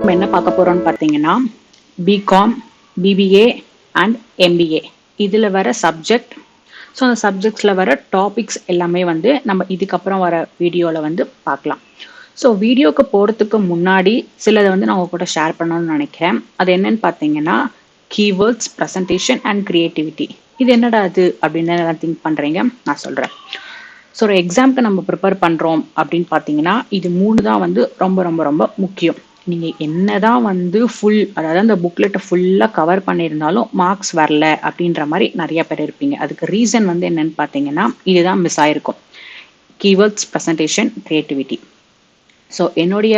நம்ம என்ன பார்க்க போறோம்னு பார்த்தீங்கன்னா பிகாம், பிபிஏ அண்ட் எம்பிஏ இதில் வர சப்ஜெக்ட். ஸோ அந்த சப்ஜெக்ட்ஸில் வர டாபிக்ஸ் எல்லாமே வந்து நம்ம இதுக்கப்புறம் வர வீடியோவில் வந்து பார்க்கலாம். ஸோ வீடியோக்கு போகிறதுக்கு முன்னாடி சிலதை வந்து நான் உங்க கூட ஷேர் பண்ணணும்னு நினைக்கிறேன். அது என்னன்னு பார்த்தீங்கன்னா கீவேர்ட்ஸ், ப்ரெசன்டேஷன் அண்ட் கிரியேட்டிவிட்டி. இது என்னடா அது அப்படின்னு எல்லாம் திங்க் பண்ணுறீங்க, நான் சொல்கிறேன். ஸோ ஒரு எக்ஸாம்க்கு நம்ம ப்ரிப்பேர் பண்ணுறோம் அப்படின்னு பார்த்தீங்கன்னா இது 3 தான் வந்து ரொம்ப ரொம்ப ரொம்ப முக்கியம். நீங்கள் என்னதான் வந்து அதாவது அந்த புக்லெட்டை ஃபுல்லாக கவர் பண்ணியிருந்தாலும் மார்க்ஸ் வரல அப்படின்ற மாதிரி நிறைய பேர் இருப்பீங்க. அதுக்கு ரீசன் வந்து என்னன்னு பார்த்தீங்கன்னா இதுதான் மிஸ் ஆயிருக்கும். Keywords, presentation, creativity. ஸோ என்னுடைய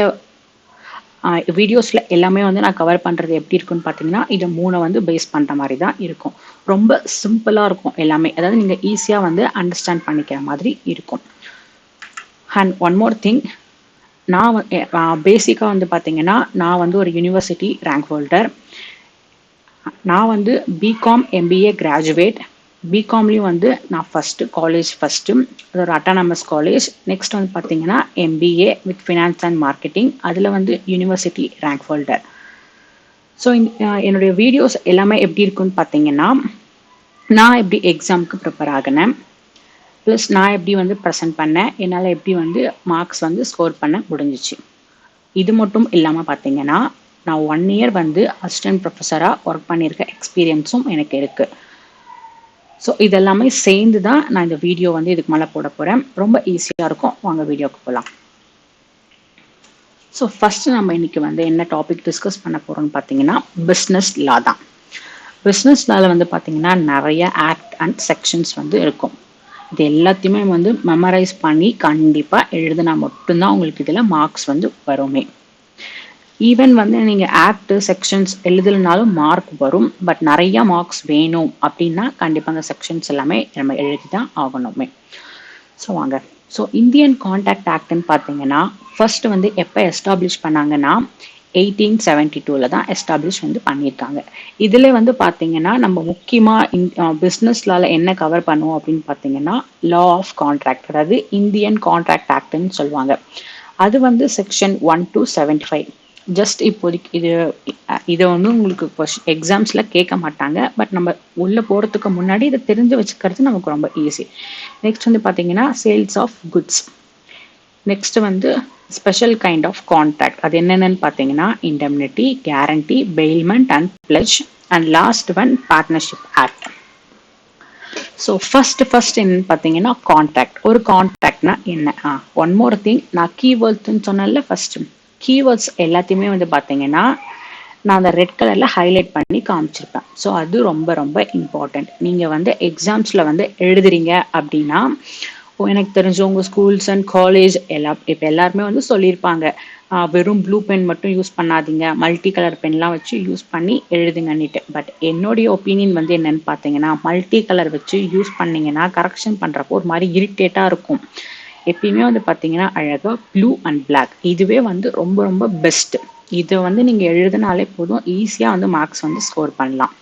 வீடியோஸில் எல்லாமே வந்து நான் கவர் பண்ணுறது எப்படி இருக்குன்னு பார்த்தீங்கன்னா இது 3 வந்து பேஸ் பண்ணுற மாதிரி தான் இருக்கும். ரொம்ப சிம்பிளாக இருக்கும் எல்லாமே. அதாவது நீங்கள் ஈஸியாக வந்து அண்டர்ஸ்டாண்ட் பண்ணிக்கிற மாதிரி இருக்கும். அண்ட் ஒன் மோர் திங், நான் பேசிக்காக வந்து பார்த்தீங்கன்னா நான் வந்து ஒரு யூனிவர்சிட்டி ரேங்க் ஹோல்டர். நான் வந்து பிகாம், எம்பிஏ கிராஜுவேட். பிகாம்லேயும் வந்து நான் காலேஜ் ஃபஸ்ட்டு, அது ஒரு அட்டானமஸ் காலேஜ். நெக்ஸ்ட் வந்து பார்த்தீங்கன்னா MBA with finance and marketing, அதில் வந்து யூனிவர்சிட்டி ரேங்க் ஹோல்டர். ஸோ என்னுடைய வீடியோஸ் எல்லாமே எப்படி இருக்குன்னு பார்த்தீங்கன்னா நான் எப்படி எக்ஸாமுக்கு ப்ரிப்பேர் ஆகினேன், ப்ளஸ் நான் எப்படி வந்து ப்ரெசென்ட் பண்ணேன், என்னால் எப்படி வந்து மார்க்ஸ் வந்து ஸ்கோர் பண்ண முடிஞ்சிச்சு. இது மட்டும் இல்லாமல் பார்த்தீங்கன்னா நான் 1 இயர் வந்து அசிஸ்டன்ட் ப்ரொஃபஸராக ஒர்க் பண்ணியிருக்க எக்ஸ்பீரியன்ஸும் எனக்கு இருக்குது. ஸோ இதெல்லாமே சேர்ந்து தான் நான் இந்த வீடியோ வந்து இதுக்கு மேலே போட போகிறேன். ரொம்ப ஈஸியாக இருக்கும். வாங்க வீடியோக்கு போகலாம். ஸோ ஃபஸ்ட்டு நம்ம இன்னைக்கு வந்து என்ன டாபிக் டிஸ்கஸ் பண்ண போகிறோம்னு பார்த்தீங்கன்னா பிஸ்னஸ் லா தான். பிஸ்னஸ் லாவில் வந்து பார்த்தீங்கன்னா நிறைய ஆக்ட் அண்ட் செக்ஷன்ஸ் வந்து இருக்கும். இது எல்லாத்தையுமே வந்து மெமரைஸ் பண்ணி கண்டிப்பாக எழுதினா மட்டும்தான் உங்களுக்கு இதில் மார்க்ஸ் வந்து வருமே. ஈவன் வந்து நீங்கள் ஆக்ட், செக்ஷன்ஸ் எழுதலைனாலும் மார்க் வரும். பட் நிறைய மார்க்ஸ் வேணும் அப்படின்னா கண்டிப்பாக அந்த செக்ஷன்ஸ் எல்லாமே நம்ம எழுதி தான் ஆகணுமே. ஸோ வாங்க. ஸோ இந்தியன் கான்ட்ராக்ட் ஆக்ட்னு பார்த்தீங்கன்னா ஃபர்ஸ்ட் வந்து எப்போ எஸ்டாப்ளிஷ் பண்ணாங்கன்னா 1872 தான் எஸ்டாப்ளிஷ் வந்து பண்ணியிருக்காங்க. இதில் வந்து பார்த்தீங்கன்னா நம்ம முக்கியமாக பிஸ்னஸ் லாவில் என்ன கவர் பண்ணுவோம் அப்படின்னு பார்த்தீங்கன்னா லா ஆஃப் கான்ட்ராக்ட், அதாவது இந்தியன் கான்ட்ராக்ட் ஆக்ட்னு சொல்லுவாங்க. அது வந்து செக்ஷன் 1 to 75. ஜஸ்ட் இப்போதைக்கு இதை வந்து உங்களுக்கு எக்ஸாம்ஸில் கேட்க மாட்டாங்க. பட் நம்ம உள்ளே போகிறதுக்கு முன்னாடி இதை தெரிஞ்சு வச்சுக்கிறது நமக்கு ரொம்ப ஈஸி. நெக்ஸ்ட் வந்து பார்த்தீங்கன்னா சேல்ஸ் ஆஃப் குட்ஸ். நெக்ஸ்ட் வந்து ஸ்பெஷல் கைண்ட் ஆஃப் கான்ட்ராக்ட். அது என்னென்னு பார்த்தீங்கன்னா indemnity, guarantee, bailment and pledge. And last one partnership act. So first என்னன்னு பார்த்தீங்கன்னா கான்ட்ராக்ட். ஒரு கான்ட்ராக்ட்னா என்ன? ஒன் மோர் திங், நான் கீவேர்ட்ஸ்ன்னு சொன்னேன்ல ஃபர்ஸ்ட். கீவேர்ட்ஸ் எல்லாத்தையுமே வந்து பார்த்தீங்கன்னா நான் அந்த ரெட் கலரில் ஹைலைட் பண்ணி காமிச்சிருப்பேன். ஸோ அது ரொம்ப ரொம்ப இம்பார்ட்டண்ட். நீங்கள் வந்து எக்ஸாம்ஸில் வந்து எழுதுறீங்க அப்படின்னா எனக்கு தெரிஞ்ச உங்கள் ஸ்கூல்ஸ் அண்ட் காலேஜ் இப்போ எல்லாருமே வந்து சொல்லியிருப்பாங்க வெறும் ப்ளூ பென் மட்டும் யூஸ் பண்ணாதீங்க, மல்டி கலர் பென்லாம் வச்சு யூஸ் பண்ணி எழுதுங்கன்னுட்டு. பட் என்னுடைய ஒப்பீனியன் வந்து என்னன்னு பார்த்தீங்கன்னா மல்டி கலர் வச்சு யூஸ் பண்ணீங்கன்னா கரெக்ஷன் பண்ணுறப்போ ஒரு மாதிரி இரிட்டேட்டாக இருக்கும். எப்பயுமே வந்து பார்த்தீங்கன்னா அழகாக ப்ளூ அண்ட் பிளாக், இதுவே வந்து ரொம்ப ரொம்ப பெஸ்ட். இதை வந்து நீங்கள் எழுதினாலே போதும், ஈஸியாக வந்து மார்க்ஸ் வந்து ஸ்கோர் பண்ணலாம்.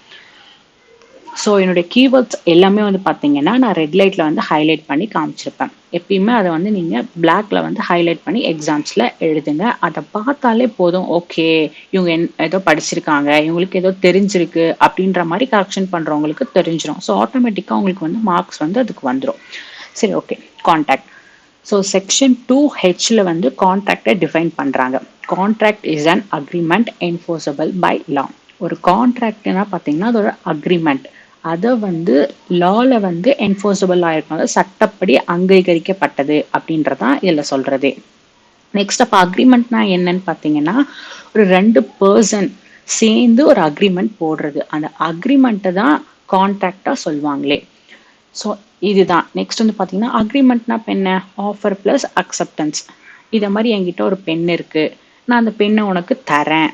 ஸோ என்னுடைய கீவேர்ட்ஸ் எல்லாமே வந்து பார்த்தீங்கன்னா நான் ரெட் லைட்டில் வந்து ஹைலைட் பண்ணி காமிச்சிருப்பேன். எப்பயுமே அதை வந்து நீங்கள் பிளாக்ல வந்து ஹைலைட் பண்ணி எக்ஸாம்ஸில் எழுதுங்க. அதை பார்த்தாலே போதும், ஓகே இவங்க ஏதோ படிச்சிருக்காங்க, இவங்களுக்கு ஏதோ தெரிஞ்சிருக்கு அப்படின்ற மாதிரி கரெக்ஷன் பண்ணுறவங்களுக்கு தெரிஞ்சிடும். ஸோ ஆட்டோமேட்டிக்காக உங்களுக்கு வந்து மார்க்ஸ் வந்து அதுக்கு வந்துடும். சரி, okay. Contract. So section 2H வந்து கான்ட்ராக்டை டிஃபைன் பண்ணுறாங்க. Contract is an agreement enforceable by law. ஒரு கான்ட்ராக்ட்னா பார்த்தீங்கன்னா அது ஒரு அக்ரிமெண்ட். அதை வந்து லால வந்து என்ஃபோர்ஸபிள் ஆயிருக்கும், அதாவது சட்டப்படி அங்கீகரிக்கப்பட்டது அப்படின்றதான் இதில் சொல்றது. நெக்ஸ்ட் அப்போ அக்ரிமெண்ட்னா என்னன்னு பார்த்தீங்கன்னா ஒரு 2 பர்சன் சேர்ந்து ஒரு அக்ரிமெண்ட் போடுறது. அந்த அக்ரிமெண்ட்டை தான் கான்ட்ராக்டா சொல்லுவாங்களே. ஸோ இதுதான். நெக்ஸ்ட் வந்து பார்த்தீங்கன்னா அக்ரிமெண்ட்னா என்ன? Offer plus acceptance. இதை மாதிரி என்கிட்ட ஒரு பென் இருக்கு, நான் அந்த பெண்ணை உனக்கு தரேன்,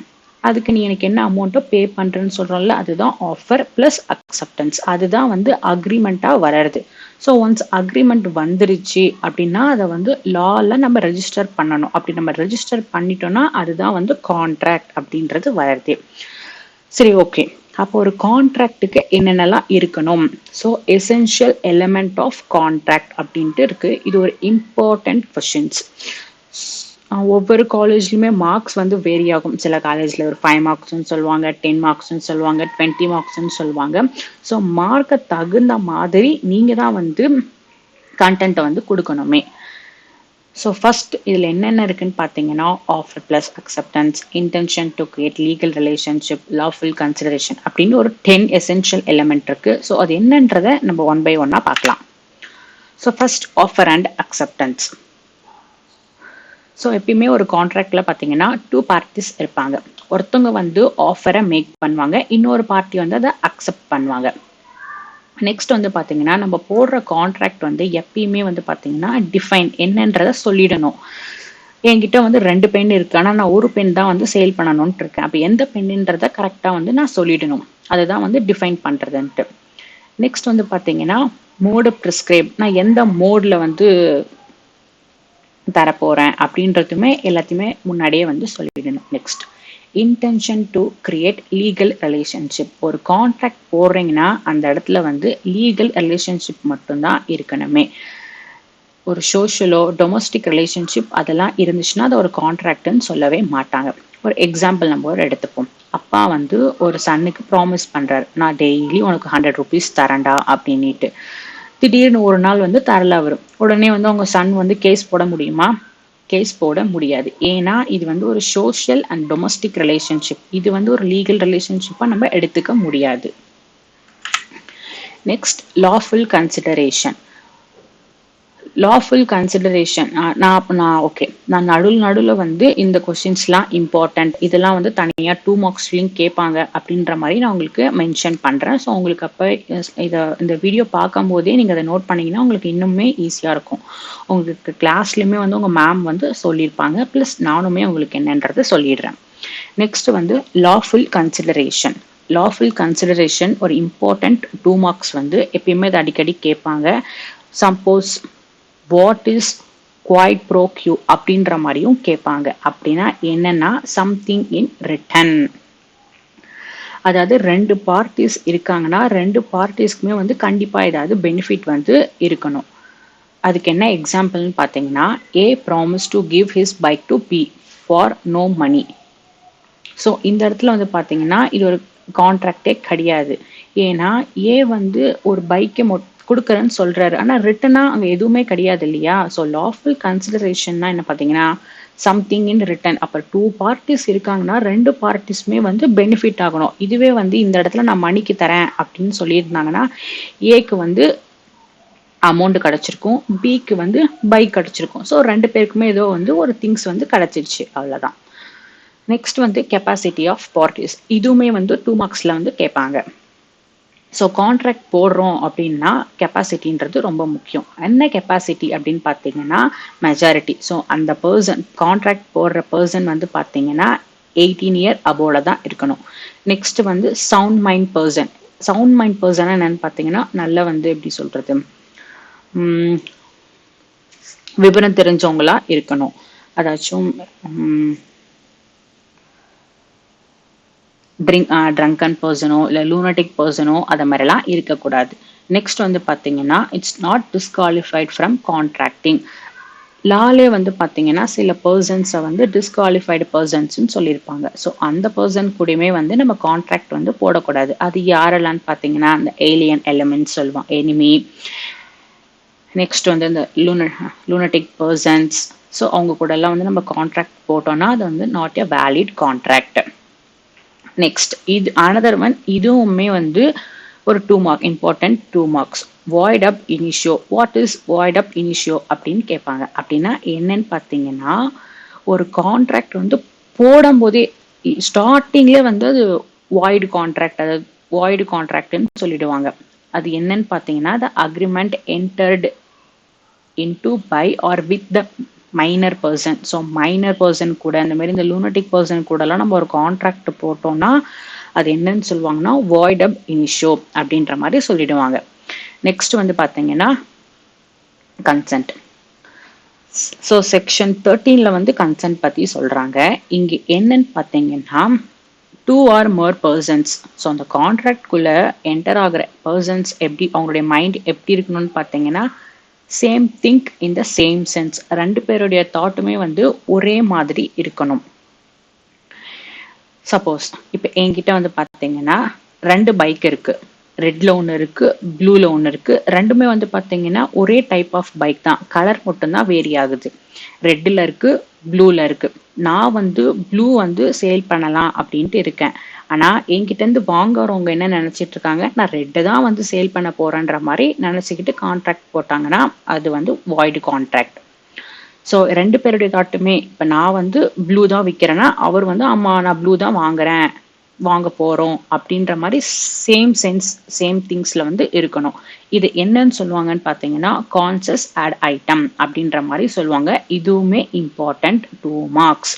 அதுக்கு நீ எனக்கு என்ன அமௌண்ட்டோ பே பண்ணுறேன்னு சொல்கிறோம்ல, அதுதான் ஆஃபர் ப்ளஸ் அக்செப்டன்ஸ். அதுதான் வந்து அக்ரிமெண்ட்டாக வர்றது. ஸோ ஒன்ஸ் அக்ரிமெண்ட் வந்துருச்சு அப்படின்னா அதை வந்து லாவில் நம்ம ரெஜிஸ்டர் பண்ணணும். அப்படி நம்ம ரெஜிஸ்டர் பண்ணிட்டோம்னா அதுதான் வந்து கான்ட்ராக்ட் அப்படின்றது வருது. சரி, ஓகே. அப்போ ஒரு கான்ட்ராக்டுக்கு என்னென்னலாம் இருக்கணும்? So essential element of contract அப்படின்ட்டு இருக்கு. இது ஒரு இம்பார்ட்டன்ட் கொஷின்ஸ். ஒவ்வொரு காலேஜ்லையுமே மார்க்ஸ் வந்து வேரி ஆகும். சில காலேஜில் ஒரு 5 மார்க்ஸ்ன்னு சொல்லுவாங்க, 10 மார்க்ஸ்ன்னு சொல்லுவாங்க, 20 மார்க்ஸ்ன்னு சொல்லுவாங்க. ஸோ மார்க்கை தகுந்த மாதிரி நீங்கள் தான் வந்து கண்டென்ட்டை வந்து கொடுக்கணுமே. ஸோ ஃபர்ஸ்ட் இதில் என்னென்ன இருக்குன்னு பார்த்தீங்கன்னா, offer plus acceptance, intention to create legal relationship, lawful consideration அப்படின்னு ஒரு 10 எசென்ஷியல் எலிமெண்ட் இருக்குது. ஸோ அது என்னன்றதை நம்ம ஒன் பை ஒன்னாக பார்க்கலாம். So first offer and acceptance. So எப்பயுமே ஒரு கான்ட்ராக்ட்ல பார்த்தீங்கன்னா 2 பார்ட்டிஸ் இருப்பாங்க. ஒருத்தவங்க வந்து ஆஃபரை மேக் பண்ணுவாங்க, இன்னொரு பார்ட்டி வந்து அதை அக்செப்ட் பண்ணுவாங்க. நெக்ஸ்ட் வந்து பார்த்தீங்கன்னா, நம்ம போடுற கான்ட்ராக்ட் வந்து எப்பயுமே வந்து பார்த்தீங்கன்னா டிஃபைன் என்னன்றதை சொல்லிடணும். என்கிட்ட வந்து 2 பென் இருக்கு, ஆனால் நான் ஒரு பென் தான் வந்து சேல் பண்ணணும்னு இருக்கேன். அப்போ எந்த பென்ன்றதை கரெக்டாக வந்து நான் சொல்லிடணும். அதுதான் வந்து டிஃபைன் பண்ணுறதுன்ட்டு. நெக்ஸ்ட் வந்து பார்த்தீங்கன்னா மோடு ப்ரிஸ்கிரைப், நான் எந்த மோடில் வந்து தரப்போறேன் அப்படின்றதுமே எல்லாத்தையுமே முன்னாடியே வந்து சொல்லிடணும். Next intention to create legal relationship. ஒரு கான்ட்ராக்ட் போடுறீங்கன்னா அந்த இடத்துல வந்து லீகல் ரிலேஷன்ஷிப் மட்டும்தான் இருக்கணுமே. ஒரு சோஷியலோ டொமஸ்டிக் ரிலேஷன்ஷிப் அதெல்லாம் இருந்துச்சுன்னா அதை ஒரு கான்ட்ராக்ட்னு சொல்லவே மாட்டாங்க. ஒரு எக்ஸாம்பிள் நம்ம ஒரு எடுத்துப்போம். அப்பா வந்து ஒரு சன்னுக்கு ப்ராமிஸ் பண்றாரு, நான் டெய்லி உனக்கு 100 rupees தரேன்டா அப்படின்ட்டு. திடீர்னு ஒரு நாள் வந்து தரல அவரு. உடனே வந்து அவங்க சன் வந்து கேஸ் போட முடியுமா? கேஸ் போட முடியாது. ஏன்னா இது வந்து ஒரு சோஷியல் அண்ட் டொமஸ்டிக் ரிலேஷன்ஷிப். இது வந்து ஒரு லீகல் ரிலேஷன்ஷிப்பா நம்ம எடுத்துக்க முடியாது. Next lawful consideration. Lawful consideration நான் நடுவில் வந்து இந்த கொஸ்டின்ஸ்லாம் இம்பார்ட்டன்ட், இதெல்லாம் வந்து தனியாக 2 மார்க்ஸ்லையும் கேட்பாங்க அப்படின்ற மாதிரி நான் உங்களுக்கு மென்ஷன் பண்ணுறேன். ஸோ உங்களுக்கு அப்போ இந்த வீடியோ பார்க்கும் போதே நீங்கள் அதை நோட் பண்ணிங்கன்னா உங்களுக்கு இன்னுமே ஈஸியாக இருக்கும். உங்களுக்கு கிளாஸ்லையுமே வந்து உங்கள் மேம் வந்து சொல்லியிருப்பாங்க, ப்ளஸ் நானுமே உங்களுக்கு என்னன்றது சொல்லிடுறேன். நெக்ஸ்ட் வந்து லாஃபுல் கன்சிடரேஷன். லாஃபுல் கன்சிடரேஷன் ஒரு இம்பார்ட்டன்ட் 2 மார்க்ஸ் வந்து எப்பயுமே அதை அடிக்கடி கேட்பாங்க. Suppose what is quid pro quo அப்படின்ற மாதிரியும் கேட்பாங்க. அப்படின்னா என்னன்னா சம்திங் இன் ரிட்டன். அதாவது 2 பார்ட்டிஸ் இருக்காங்கன்னா 2 பார்ட்டிஸ்க்குமே வந்து கண்டிப்பா ஏதாவது பெனிஃபிட் வந்து இருக்கணும். அதுக்கு என்ன எக்ஸாம்பிள்னு பார்த்தீங்கன்னா, A promise to give his bike to B for no money. So இந்த இடத்துல வந்து பார்த்தீங்கன்னா இது ஒரு கான்ட்ராக்டே கிடையாது. ஏன்னா ஏ வந்து ஒரு பைக்கை கொடுக்குறேன்னு சொல்றாரு, ஆனால் ரிட்டனா அங்கே எதுவுமே கிடையாது இல்லையா. ஸோ லாஃபுல் கன்சிடரேஷன்னா என்ன பார்த்தீங்கன்னா சம்திங் இன் ரிட்டன். அப்போ 2 பார்ட்டிஸ் இருக்காங்கன்னா 2 பார்ட்டிஸுமே வந்து பெனிஃபிட் ஆகணும். இதுவே வந்து இந்த இடத்துல நான் மணிக்கு தரேன் அப்படின்னு சொல்லியிருந்தாங்கன்னா ஏக்கு வந்து அமௌண்ட் கிடைச்சிருக்கும், பிக்கு வந்து பைக் கிடைச்சிருக்கும். ஸோ 2 பேருக்குமே ஏதோ வந்து ஒரு திங்ஸ் வந்து கிடைச்சிருச்சு, அவ்வளோதான். நெக்ஸ்ட் வந்து கெப்பாசிட்டி ஆஃப் பார்ட்டிஸ். இதுவுமே வந்து 2 மார்க்ஸில் வந்து கேட்பாங்க. ஸோ கான்ட்ராக்ட் போடுறோம் அப்படின்னா கெப்பாசிட்டின்றது ரொம்ப முக்கியம். என்ன கெப்பாசிட்டி அப்படின்னு பார்த்தீங்கன்னா மெஜாரிட்டி. ஸோ அந்த பர்சன் கான்ட்ராக்ட் போடுற பர்சன் வந்து பார்த்தீங்கன்னா 18 years above தான் இருக்கணும். நெக்ஸ்ட் வந்து sound mind person. Sound mind person என்னன்னு பார்த்தீங்கன்னா நல்ல வந்து எப்படி சொல்றது, விவரம் தெரிஞ்சவங்களா இருக்கணும். அதாச்சும் ட்ரங்கன் பர்சனோ இல்லை லூனட்டிக் பர்சனோ அதை மாதிரிலாம் இருக்கக்கூடாது. நெக்ஸ்ட் வந்து பார்த்தீங்கன்னா it's not disqualified from contracting. லாலே வந்து பார்த்தீங்கன்னா சில பர்சன்ஸை வந்து டிஸ்குவாலிஃபைடு பர்சன்ஸ்ன்னு சொல்லியிருப்பாங்க. ஸோ அந்த பர்சன் கூடயுமே வந்து நம்ம கான்ட்ராக்ட் வந்து போடக்கூடாது. அது யாரெல்லாம்னு பார்த்தீங்கன்னா அந்த ஏலியன் எலிமெண்ட்ஸ் சொல்லுவோம், எனிமி. நெக்ஸ்ட் வந்து இந்த லூனட்டிக் பர்சன்ஸ். ஸோ அவங்க கூட எல்லாம் வந்து நம்ம கான்ட்ராக்ட் போட்டோம்னா அது வந்து not a valid contract. Next இது அனதர் ஒன், இதுவுமே வந்து ஒரு 2 mark important 2 marks. Void ab initio. What is void ab initio அப்படின்னு கேட்பாங்க. அப்படின்னா என்னன்னு பார்த்தீங்கன்னா ஒரு கான்ட்ராக்ட் வந்து போடும்போதே ஸ்டார்டிங்லேயே வந்து அது வாய்டு கான்ட்ராக்ட், அதாவது வாய்டு கான்ட்ராக்ட்னு சொல்லிடுவாங்க. அது என்னன்னு பார்த்தீங்கன்னா the agreement entered into by or with the minor person. So minor person கூட இந்த மாதிரி இந்த லூனட்டிக் பர்சன் கூடலாம் நம்ம ஒரு கான்ட்ராக்ட் போட்டோம்னா அது என்னன்னு சொல்லுவாங்கன்னா வாய்ட் அப் இனிஷியோ அப்படின்ற மாதிரி சொல்லிடுவாங்க. நெக்ஸ்ட் வந்து பார்த்தீங்கன்னா கன்சென்ட். ஸோ செக்ஷன் 13ல வந்து கன்சென்ட் பற்றி சொல்கிறாங்க. இங்கே என்னன்னு பார்த்தீங்கன்னா 2 or more persons. ஸோ அந்த கான்ட்ராக்ட்குள்ளே என்டர் ஆகிற பர்சன்ஸ் எப்படி அவங்களுடைய மைண்ட் எப்படி இருக்கணும்னு பார்த்தீங்கன்னா same think in the same sense. ரெண்டு பேருடைய தாட்டுமே வந்து ஒரே மாதிரி இருக்கணும். சப்போஸ் இப்போ என்கிட்ட வந்து பார்த்தீங்கன்னா ரெண்டு பைக் இருக்கு. ரெட்ல ஒன்று இருக்கு, ப்ளூல ஒன்று இருக்கு. ரெண்டுமே வந்து பார்த்தீங்கன்னா ஒரே டைப் ஆஃப் பைக் தான். கலர் மட்டும்தான் வேரி ஆகுது. ரெட்ல இருக்கு, ப்ளூல இருக்கு. நான் வந்து ப்ளூ வந்து சேல் பண்ணலாம் அப்படின்ட்டு இருக்கேன். ஆனா என்கிட்ட இருந்து வாங்குறவங்க என்ன நினைச்சிட்டு இருக்காங்க, நான் ரெட்டு தான் வந்து சேல் பண்ண போறேன்ற மாதிரி நினைச்சுக்கிட்டு கான்ட்ராக்ட் போட்டாங்கன்னா அது வந்து வாய்டு கான்ட்ராக்ட். ஸோ ரெண்டு பேருடைய தாட்டுமே இப்போ நான் வந்து ப்ளூ தான் விற்கிறேன்னா அவர் வந்து ஆமா நான் ப்ளூ தான் வாங்குறேன், வாங்க போறோம் அப்படின்ற மாதிரி சேம் சென்ஸ் சேம் திங்ஸ்ல வந்து இருக்கணும். இது என்னன்னு சொல்லுவாங்கன்னு பார்த்தீங்கன்னா கான்சஸ் ஆட் ஐட்டம் அப்படின்ற மாதிரி சொல்லுவாங்க. இதுவுமே இம்பார்ட்டன்ட் 2 மார்க்ஸ்.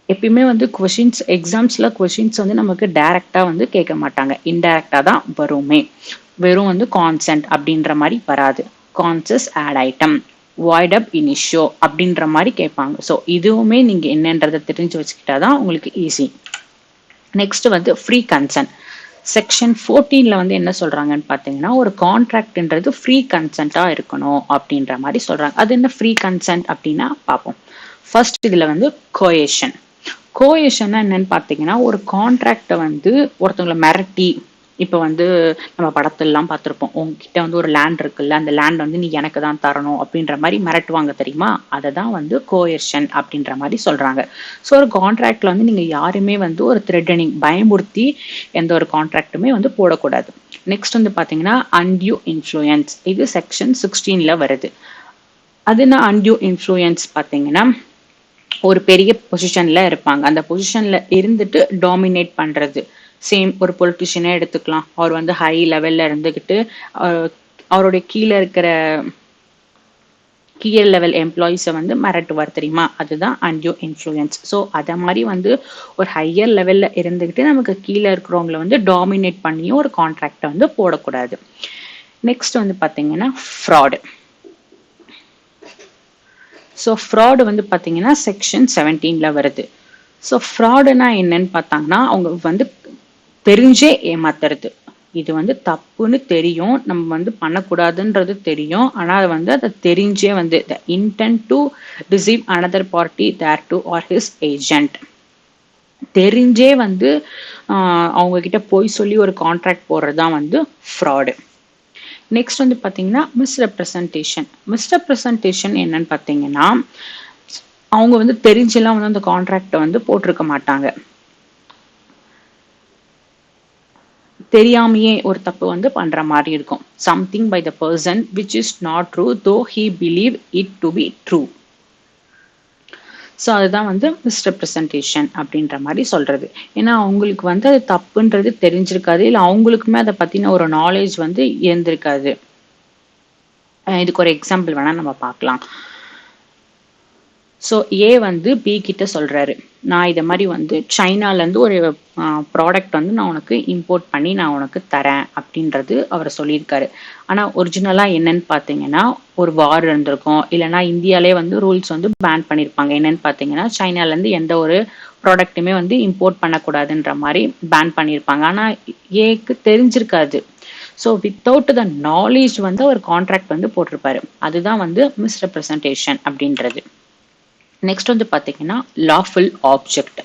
எப்பயுமே வந்து கொஷின்ஸ் எக்ஸாம்ஸ்ல கொஷின்ஸ் வந்து நமக்கு டைரக்டா வந்து கேட்க மாட்டாங்க, இன்டைரக்டா தான் வருமே. வெறும் வந்து கான்சென்ட் அப்படின்ற மாதிரி வராது. Consensus ad idem, void ab initio அப்படின்ற மாதிரி கேட்பாங்க. ஸோ இதுவுமே நீங்க என்னன்றதை தெரிஞ்சு வச்சுக்கிட்டாதான் உங்களுக்கு ஈஸி. நெக்ஸ்ட் வந்து ஃப்ரீ கன்சென்ட். செக்ஷன் 14ல வந்து என்ன சொல்றாங்கன்னு பார்த்தீங்கன்னா ஒரு கான்ட்ராக்ட்ன்றது ஃப்ரீ கன்சென்ட்டா இருக்கணும் அப்படின்ற மாதிரி சொல்றாங்க. அது என்ன ஃப்ரீ கன்சென்ட் அப்படின்னா பார்ப்போம். ஃபர்ஸ்ட் இதுல வந்து கோயேஷன். கோயேஷன்னா என்னன்னு பார்த்தீங்கன்னா ஒரு கான்ட்ராக்டை வந்து ஒருத்தவங்களை மிரட்டி, இப்போ வந்து நம்ம படத்துலலாம் பார்த்துருப்போம், உங்ககிட்ட வந்து ஒரு லேண்ட் இருக்குல்ல, அந்த லேண்ட் வந்து நீ எனக்கு தான் தரணும் அப்படின்ற மாதிரி மிரட்டுவாங்க தெரியுமா, அதை தான் வந்து கோயர்ஷன் அப்படின்ற மாதிரி சொல்றாங்க. ஸோ ஒரு கான்ட்ராக்ட்ல வந்து நீங்க யாருமே வந்து ஒரு த்ரெட்டனிங் பயமுறுத்தி எந்த ஒரு கான்ட்ராக்டுமே வந்து போடக்கூடாது. நெக்ஸ்ட் வந்து பார்த்தீங்கன்னா அன்டியூ இன்ஃப்ளூயன்ஸ். இது செக்ஷன் 16ல வருது. அது என்ன அன்டியூ இன்ஃப்ளூயன்ஸ் பார்த்தீங்கன்னா ஒரு பெரிய பொசிஷன்ல இருப்பாங்க, அந்த பொசிஷன்ல இருந்துட்டு டாமினேட் பண்றது. சேம் ஒரு பொலிட்டிஷியனே எடுத்துக்கலாம். அவர் வந்து ஹை லெவல்ல இருந்துகிட்டு அவருடைய கீழே இருக்கிற கீழ் லெவல் எம்ப்ளாயிஸை வந்து மிரட்டுவார் தெரியுமா, அதுதான் அன்டியூ இன்ஃப்ளூயன்ஸ். ஸோ அதை மாதிரி வந்து ஒரு ஹையர் லெவல்ல இருந்துகிட்டு நமக்கு கீழே இருக்கிறவங்களை வந்து டாமினேட் பண்ணியும் ஒரு கான்ட்ராக்டை வந்து போடக்கூடாது. நெக்ஸ்ட் வந்து பார்த்தீங்கன்னா ஃப்ராடு. ஸோ ஃப்ராடு வந்து பார்த்தீங்கன்னா செக்ஷன் 17ல வருது. ஸோ ஃப்ராடுனா என்னன்னு பார்த்தாங்கன்னா அவங்க வந்து தெரிஞ்சே ஏமாத்துறது. இது வந்து தப்புன்னு தெரியும், நம்ம வந்து பண்ணக்கூடாதுன்றது தெரியும், ஆனால் அது வந்து அதை தெரிஞ்சே வந்து the intent to deceive another party thereto or his agent. தெரிஞ்சே வந்து அவங்க கிட்ட போய் சொல்லி ஒரு கான்ட்ராக்ட் போடுறது தான் வந்து ஃப்ராடு. நெக்ஸ்ட் வந்து பார்த்தீங்கன்னா மிஸ்ரெப்ரசன்டேஷன். மிஸ்ரெப்ரசன்டேஷன் என்னன்னு பார்த்தீங்கன்னா அவங்க வந்து தெரிஞ்செல்லாம் வந்து அந்த கான்ட்ராக்டை வந்து போட்டிருக்க மாட்டாங்க. தெரியாமையே ஒரு தப்பு வந்து பண்ற மாதிரி இருக்கும். Something by the person which is not true though he believe it to be true. So அதுதான் வந்து மிஸ்ரெப்ரசன்டேஷன் அப்படின்ற மாதிரி சொல்றது. ஏன்னா அவங்களுக்கு வந்து அது தப்புன்றது தெரிஞ்சிருக்காது, இல்லை அவங்களுக்குமே அதை பத்தின ஒரு நாலேஜ் வந்து இருந்திருக்காது. இதுக்கு ஒரு எக்ஸாம்பிள் வேணா நம்ம பார்க்கலாம். ஸோ ஏ வந்து பி கிட்ட சொல்றாரு, நான் இதை மாதிரி வந்து சைனாலேருந்து ஒரு ப்ராடக்ட் வந்து நான் உனக்கு இம்போர்ட் பண்ணி நான் உனக்கு தரேன் அப்படின்றது அவர் சொல்லியிருக்காரு. ஆனால் ஒரிஜினலாக என்னன்னு பார்த்தீங்கன்னா ஒரு வார் இருந்திருக்கும், இல்லைனா இந்தியாலே வந்து ரூல்ஸ் வந்து பேன் பண்ணியிருப்பாங்க. என்னன்னு பார்த்தீங்கன்னா சைனாலேருந்து எந்த ஒரு ப்ராடக்ட்டுமே வந்து இம்போர்ட் பண்ணக்கூடாதுன்ற மாதிரி பேன் பண்ணியிருப்பாங்க. ஆனால் ஏக்கு தெரிஞ்சிருக்காது. ஸோ வித்தவுட் த நாலேஜ் வந்து ஒரு கான்ட்ராக்ட் வந்து போட்டிருப்பாரு. அதுதான் வந்து மிஸ்ரெப்ரசன்டேஷன் அப்படின்றது. நெக்ஸ்ட் வந்து பார்த்தீங்கன்னா lawful object.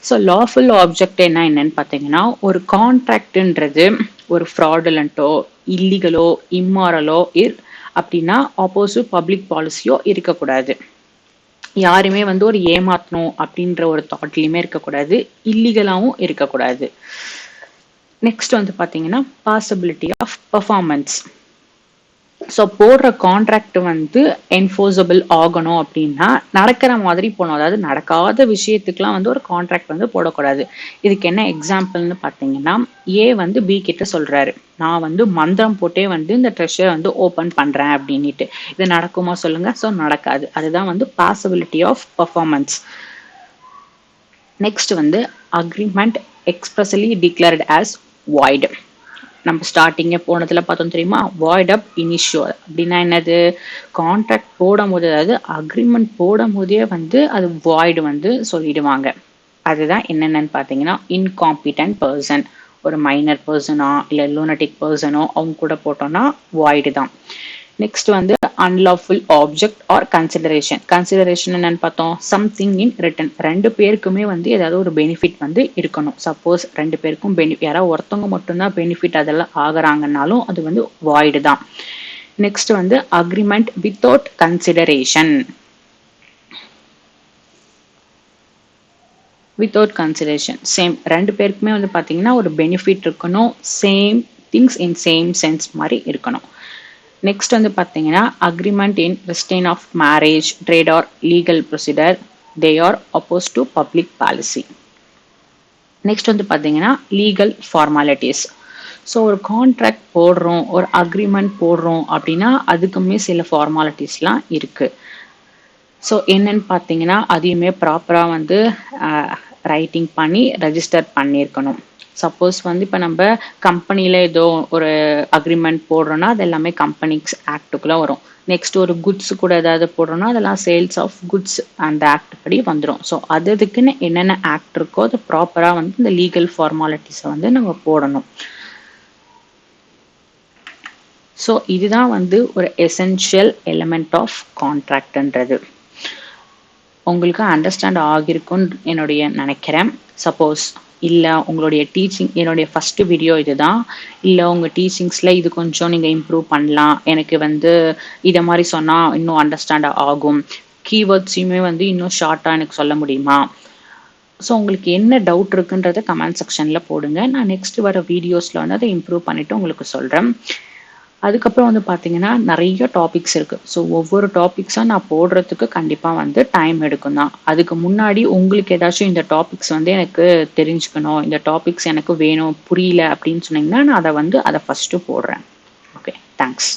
So lawful object என்னன்னு பார்த்தீங்கன்னா ஒரு கான்ட்ராக்ட்ன்றது ஒரு ஃப்ராடுலண்ட்டோ இல்லீகலோ இம்மாரலோ அப்படின்னா ஆப்போசிட் பப்ளிக் பாலிசியோ இருக்கக்கூடாது. யாருமே வந்து ஒரு ஏமாத்தணும் அப்படின்ற ஒரு தாட்லையுமே இருக்கக்கூடாது, இல்லீகலாகவும் இருக்கக்கூடாது. நெக்ஸ்ட் வந்து பார்த்தீங்கன்னா பாசிபிலிட்டி ஆஃப் பர்ஃபார்மன்ஸ். ஸோ போடுற கான்ட்ராக்ட் வந்து என்ஃபோர்ஸபிள் ஆகணும் அப்படின்னா நடக்கிற மாதிரி போகணும். அதாவது நடக்காத விஷயத்துக்குலாம் வந்து ஒரு கான்ட்ராக்ட் வந்து போடக்கூடாது. இதுக்கு என்ன எக்ஸாம்பிள்னு பார்த்தீங்கன்னா ஏ வந்து பி கிட்ட சொல்றாரு, நான் வந்து மந்திரம் போட்டே வந்து இந்த ட்ரெஷரை வந்து ஓப்பன் பண்றேன் அப்படின்ட்டு. இது நடக்குமா சொல்லுங்க? ஸோ நடக்காது. அதுதான் வந்து பாசிபிலிட்டி ஆஃப் பர்ஃபார்மன்ஸ். நெக்ஸ்ட் வந்து agreement expressly declared as void. நம்ம ஸ்டார்டிங்கே போனதுல பார்த்தோம் தெரியுமா, வாய்ட் அப் இனிஷியோ அப்படின்னா என்னது, கான்ட்ராக்ட் போடும் போது அதாவது அக்ரிமெண்ட் போடும் போதே வந்து அது வாய்டு வந்து சொல்லிடுவாங்க. அதுதான் என்னென்னு பார்த்தீங்கன்னா இன்காம்பிட்டன்ட் பர்சன், ஒரு மைனர் பர்சனா இல்லை லூனட்டிக் பர்சனோ அவங்க கூட போட்டோம்னா வாய்டு தான். நெக்ஸ்ட் வந்து unlawful object or consideration. Consideration என்னன்னு பார்த்தோம், சம்திங் இன் ரிட்டன். ரெண்டு பேருக்குமே வந்து ஏதாவது ஒரு பெனிஃபிட் வந்து இருக்கணும். சப்போஸ் ரெண்டு பேருக்கும் யாராவது ஒருத்தவங்க மட்டும்தான் பெனிஃபிட் அதெல்லாம் ஆகுறாங்கன்னாலும் அது வந்து வாய்டு தான். நெக்ஸ்ட் வந்து agreement without consideration. Without consideration same, ரெண்டு பேருக்குமே வந்து பார்த்தீங்கன்னா ஒரு பெனிஃபிட் இருக்கணும், same things in same sense மாதிரி இருக்கணும். நெக்ஸ்ட் வந்து பார்த்தீங்கன்னா agreement in restraint of marriage, trade or legal procedure, they are oppose to public policy. Next வந்து பார்த்தீங்கன்னா லீகல் ஃபார்மாலிட்டிஸ். ஸோ ஒரு கான்ட்ராக்ட் போடுறோம், ஒரு அக்ரிமெண்ட் போடுறோம் அப்படின்னா அதுக்குமே சில ஃபார்மாலிட்டிஸ்லாம் இருக்குது. ஸோ என்னன்னு பார்த்தீங்கன்னா அதையுமே ப்ராப்பராக வந்து ரைட்டிங் பண்ணி ரெஜிஸ்டர் பண்ணியிருக்கணும். சப்போஸ் வந்து இப்போ நம்ம கம்பெனியில் ஏதோ ஒரு அக்ரிமெண்ட் போடுறோன்னா அது எல்லாமே கம்பெனிஸ் ஆக்டுக்குள்ளே வரும். நெக்ஸ்ட் ஒரு குட்ஸ் கூட ஏதாவது போடுறோன்னா அதெல்லாம் சேல்ஸ் ஆஃப் குட்ஸ் அந்த ஆக்ட் படி வந்துடும். ஸோ அதுக்குன்னு என்னென்ன ஆக்ட் இருக்கோ அது ப்ராப்பராக வந்து இந்த லீகல் ஃபார்மாலிட்டிஸை வந்து நம்ம போடணும். ஸோ இதுதான் வந்து ஒரு எசென்ஷியல் எலிமெண்ட் ஆஃப் கான்ட்ராக்ட்ன்றது. உங்களுக்கு அண்டர்ஸ்டாண்ட் ஆகிருக்குன்னு என்னுடைய நினைக்கிறேன். சப்போஸ் இல்லை உங்களுடைய டீச்சிங், என்னுடைய ஃபஸ்ட்டு வீடியோ இதுதான், இல்லை உங்கள் டீச்சிங்ஸில் இது கொஞ்சம் நீங்கள் இம்ப்ரூவ் பண்ணலாம், எனக்கு வந்து இதை மாதிரி சொன்னால் இன்னும் அண்டர்ஸ்டாண்ட் ஆகும், கீவேர்ட்ஸையுமே வந்து இன்னும் ஷார்ட்டாக எனக்கு சொல்ல முடியுமா, ஸோ உங்களுக்கு என்ன டவுட் இருக்குன்றதை கமெண்ட் செக்ஷனில் போடுங்க. நான் நெக்ஸ்ட் வர வீடியோஸில் வந்து அதை இம்ப்ரூவ் பண்ணிவிட்டு உங்களுக்கு சொல்கிறேன். அதுக்கப்புறம் வந்து பார்த்தீங்கன்னா நிறைய டாபிக்ஸ் இருக்குது. ஸோ ஒவ்வொரு டாபிக்ஸாக நான் போடுறதுக்கு கண்டிப்பாக வந்து டைம் எடுக்கும் தான். அதுக்கு முன்னாடி உங்களுக்கு ஏதாச்சும் இந்த டாபிக்ஸ் வந்து எனக்கு தெரிஞ்சுக்கணும், இந்த டாபிக்ஸ் எனக்கு வேணும், புரியல அப்படின்னு சொன்னீங்கன்னா நான் அதை ஃபஸ்ட்டு போடுறேன். Okay, thanks.